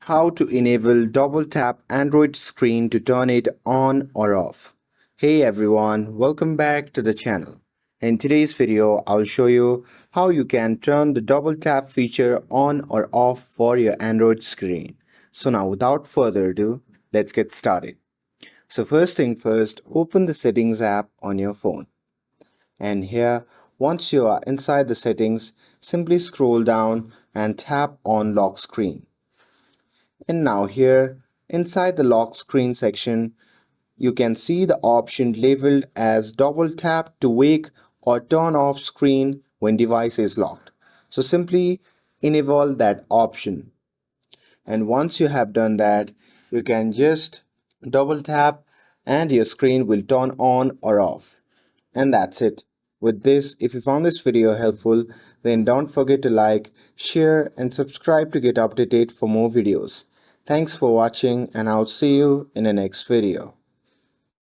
How to enable double tap Android screen to turn it on or off. Hey everyone, welcome back to the channel. In today's video, I'll show you how you can turn the double tap feature on or off for your Android screen. So now without further ado, let's get started. So first thing first, open the settings app on your phone. And here, once you are inside the settings, simply scroll down and tap on lock screen. And now here, inside the lock screen section, you can see the option labeled as double tap to wake or turn off screen when device is locked. So simply enable that option. And once you have done that, you can just double tap and your screen will turn on or off. And that's it. With this, if you found this video helpful, then don't forget to like, share, and subscribe to get updated for more videos. Thanks for watching, and I'll see you in the next video.